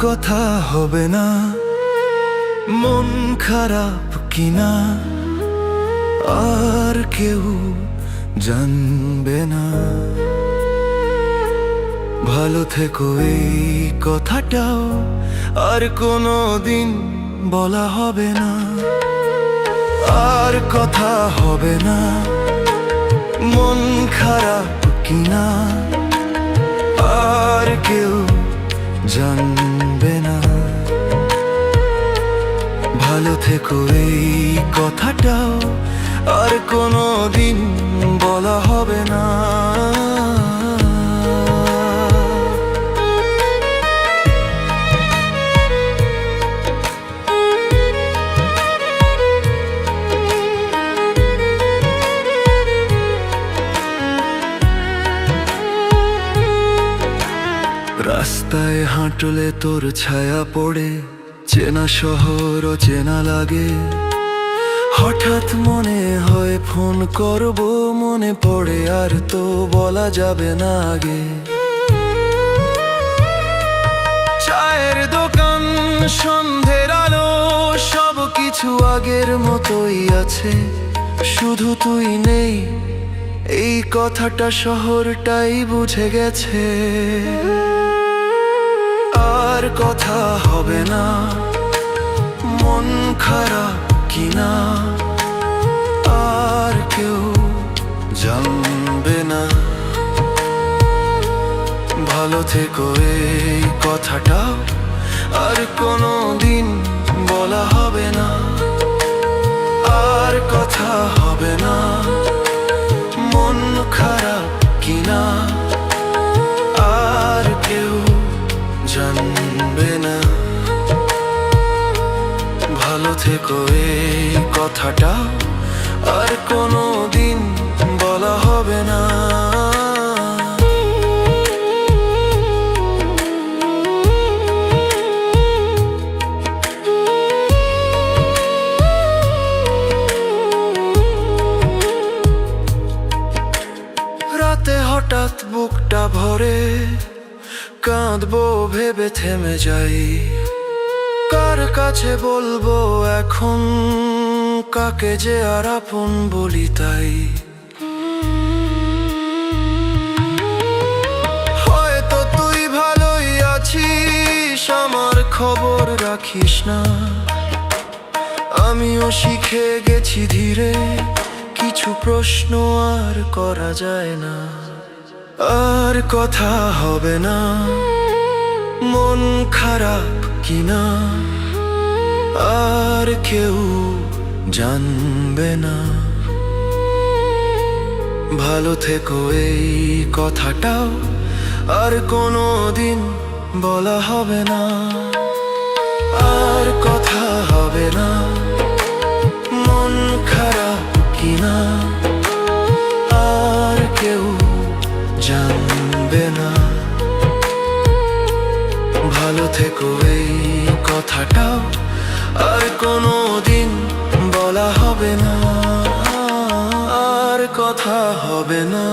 কথা হবে না, মন খারাপ কিনা আর কেউ জানবে না। ভালো থেকো এই কথাটাও আর কোনো দিন বলা হবে না। আর কথা হবে না, মন খারাপ কিনা আর কেউ জানবে না। ভালো থেকো এই কথাটাও আর কোনো দিন বলা হবে না। রাস্তায় হাঁটলে তোর ছায়া পড়ে, চেনা শহর চেনা লাগে। হঠাৎ মনে হয় ফোন করব, মনে পড়ে আর তো বলা যাবে না আগে। চায়ের দোকান, সন্ধ্যের আলো, সব কিছু আগের মতোই আছে, শুধু তুই নেই এই কথাটা শহরটাই বুঝে গেছে। আর কথা হবে না, মন খারাপ কিনা আর কেউ জানবে না। ভালো থেকো এই কথাটা আর কোনো দিন বলা হবে না। আর কথা হবে না, মন খারাপ কিনা আর কেউ জানবে না। ভালো থেকো এই কথাটা আর কোনো দিন বলা হবে না। রাতে হঠাৎ বুকটা ভরে, কাঁদবো ভেবে থেমে যাই। কার কাছে বলবো এখন, কাকে যে আর আপন বলি তাই। হয়তো তুই ভালোই আছিস, আমার খবর রাখিস না। আমিও শিখে গেছি ধীরে, কিছু প্রশ্ন আর করা যায় না। আর কথা হবে না, মন খারাপ কিনা আর কেউ জানবে না। ভালো থেকো এই কথাটাও আর কোনো দিন বলা হবে না। আর কথা হবে না, মন খারাপ কিনা আর কেউ জানবে না। ভালো থেকো এই কথাটাও আর কোনো দিন বলা হবে না। আর কথা হবে না।